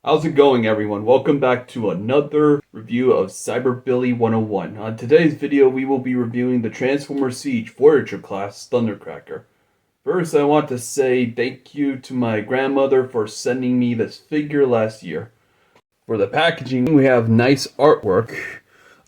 How's it going, everyone? Welcome back to another review of Cyberbilly 101. On today's video, we will be reviewing the Transformer Siege Voyager class Thundercracker. First, I want to say thank you to my grandmother for sending me this figure last year. For the packaging, we have nice artwork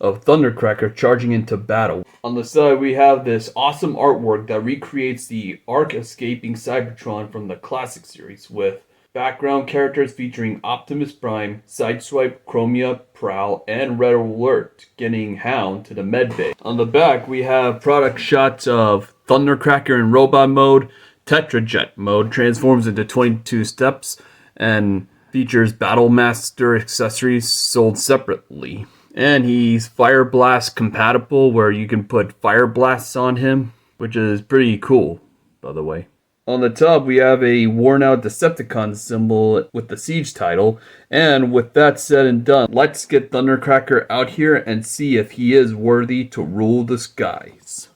of Thundercracker charging into battle. On the side, we have this awesome artwork that recreates the arc-escaping Cybertron from the classic series with background characters featuring Optimus Prime, Sideswipe, Chromia, Prowl, and Red Alert getting Hound to the medbay. On the back, we have product shots of Thundercracker in robot mode, Tetrajet mode, transforms into 22 steps, and features Battle Master accessories sold separately. And he's Fire Blast compatible, where you can put Fire Blasts on him, which is pretty cool, by the way. On the top, we have a worn-out Decepticon symbol with the Siege title. And with that said and done, let's get Thundercracker out here and see if he is worthy to rule the skies.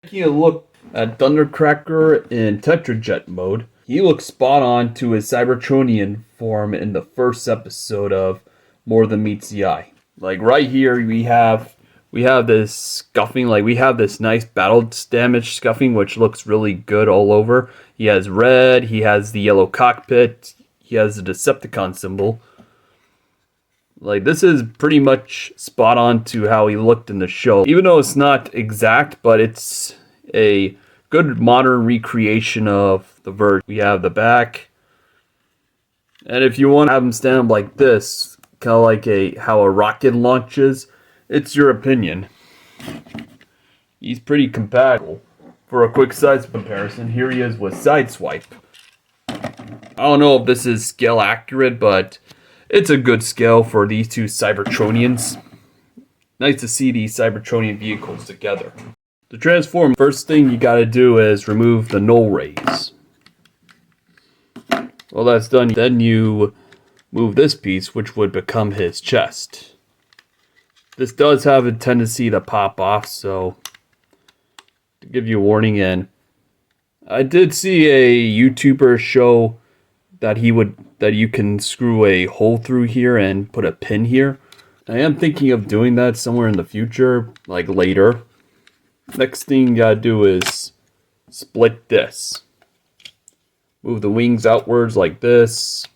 Taking a look at Thundercracker in Tetrajet mode, he looks spot on to his Cybertronian form in the first episode of More Than Meets the Eye. Like right here, we have this scuffing, we have this nice battle damage scuffing, which looks really good all over. He has red, he has the yellow cockpit, he has the Decepticon symbol. This is pretty much spot on to how he looked in the show. Even though it's not exact, but it's a good modern recreation of the version. We have the back. And if you want to have him stand up like this, kind of like how a rocket launches, it's your opinion. He's pretty compatible. For a quick size comparison, here he is with Sideswipe. I don't know if this is scale accurate, but it's a good scale for these two Cybertronians. Nice to see these Cybertronian vehicles together. To transform, first thing you gotta do is remove the null rays. Well, that's done. Then you move this piece, which would become his chest. This does have a tendency to pop off, so to give you a warning. And I did see a YouTuber show that you can screw a hole through here and put a pin here. I am thinking of doing that somewhere in the future, like later. Next thing you gotta do is split this. Move the wings outwards like this.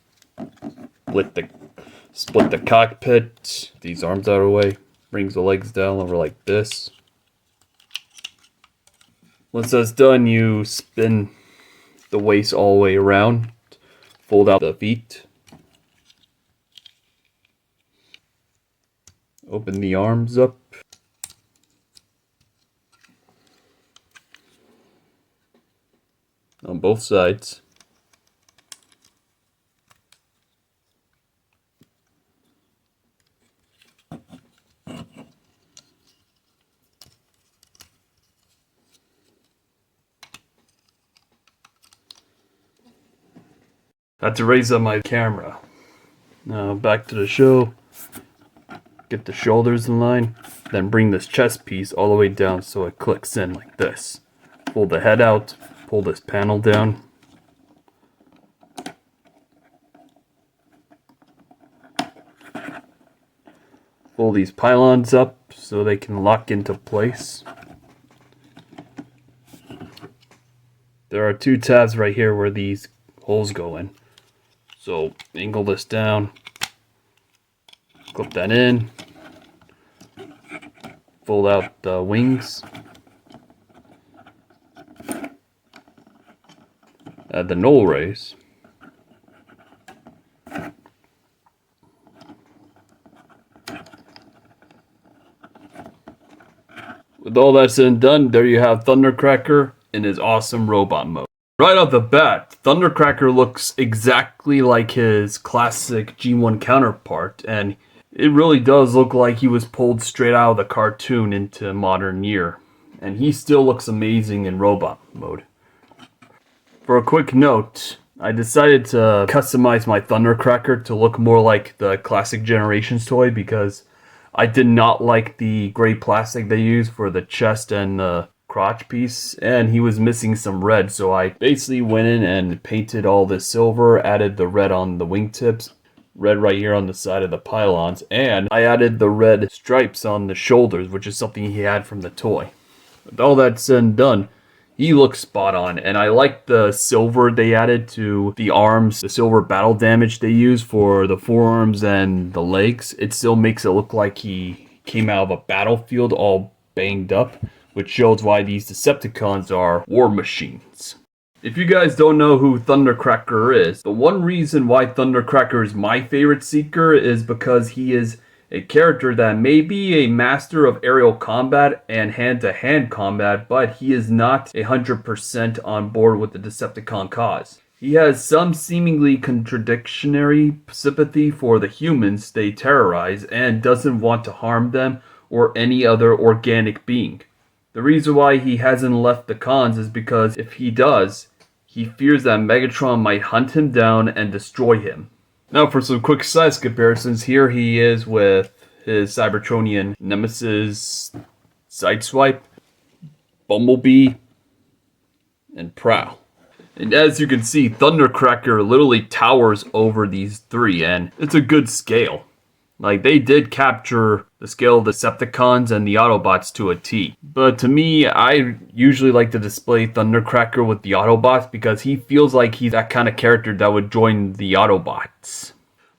Split the cockpit. These arms out of the way. Brings the legs down over like this. Once that's done, you spin the waist all the way around. Fold out the feet. Open the arms up. On both sides. Had to raise up my camera. Now back to the show. Get the shoulders in line. Then bring this chest piece all the way down so it clicks in like this. Pull the head out. Pull this panel down. Pull these pylons up so they can lock into place. There are two tabs right here where these holes go in. So angle this down, clip that in, fold out the wings, add the null rays, with all that said and done, there you have Thundercracker in his awesome robot mode. Right off the bat, Thundercracker looks exactly like his classic G1 counterpart, and it really does look like he was pulled straight out of the cartoon into modern year. And he still looks amazing in robot mode. For a quick note, I decided to customize my Thundercracker to look more like the classic Generations toy because I did not like the gray plastic they used for the chest and the crotch piece, and he was missing some red, so I basically went in and painted all the silver, added the red on the wingtips, red right here on the side of the pylons, and I added the red stripes on the shoulders, which is something he had from the toy. With all that said and done, he looks spot on, and I like the silver they added to the arms, the silver battle damage they use for the forearms and the legs. It still makes it look like he came out of a battlefield all banged up, which shows why these Decepticons are war machines. If you guys don't know who Thundercracker is, the one reason why Thundercracker is my favorite Seeker is because he is a character that may be a master of aerial combat and hand-to-hand combat, but he is not 100% on board with the Decepticon cause. He has some seemingly contradictory sympathy for the humans they terrorize and doesn't want to harm them or any other organic being. The reason why he hasn't left the cons is because if he does, he fears that Megatron might hunt him down and destroy him. Now for some quick size comparisons, here he is with his Cybertronian Nemesis, Sideswipe, Bumblebee, and Prowl. And as you can see, Thundercracker literally towers over these three, and it's a good scale. Like, they did capture the scale of the Decepticons and the Autobots to a T. But to me, I usually like to display Thundercracker with the Autobots because he feels like he's that kind of character that would join the Autobots.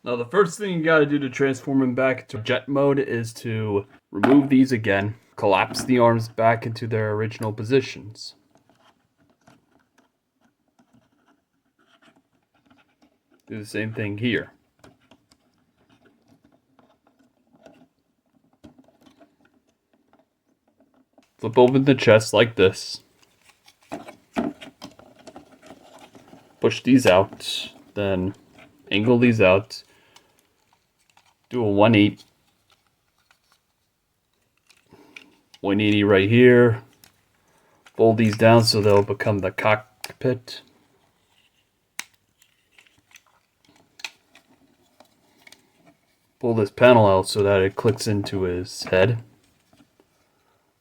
Now, the first thing you gotta do to transform him back to jet mode is to remove these again, collapse the arms back into their original positions. Do the same thing here. Flip open the chest like this. Push these out. Then angle these out. Do a 180. 180 right here. Fold these down so they'll become the cockpit. Pull this panel out so that it clicks into his head.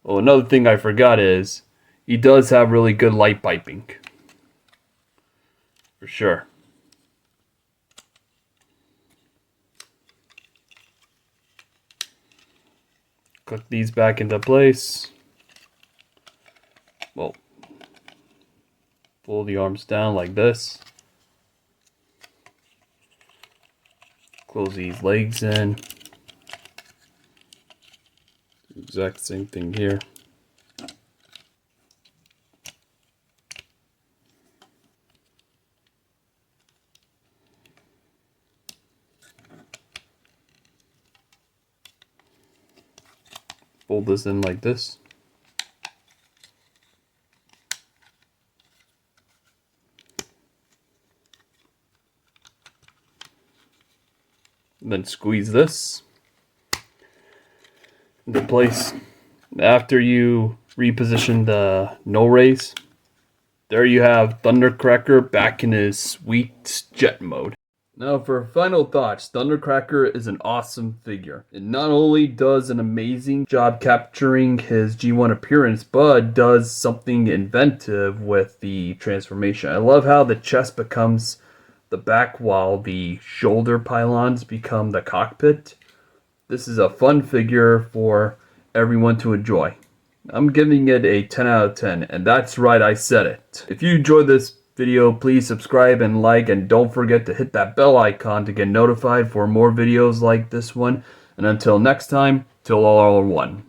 Oh, another thing I forgot is he does have really good light piping. For sure. Click these back into place. Well, pull the arms down like this. Close these legs in. Exact same thing here. Fold this in like this. And then squeeze this into place. After you reposition the no rays, there you have Thundercracker back in his sweet jet mode. Now for final thoughts, Thundercracker is an awesome figure. It not only does an amazing job capturing his G1 appearance, but does something inventive with the transformation. I love how the chest becomes the back while the shoulder pylons become the cockpit. This is a fun figure for everyone to enjoy. I'm giving it a 10 out of 10, and that's right, I said it. If you enjoyed this video, please subscribe and like, and don't forget to hit that bell icon to get notified for more videos like this one. And until next time, till all are one.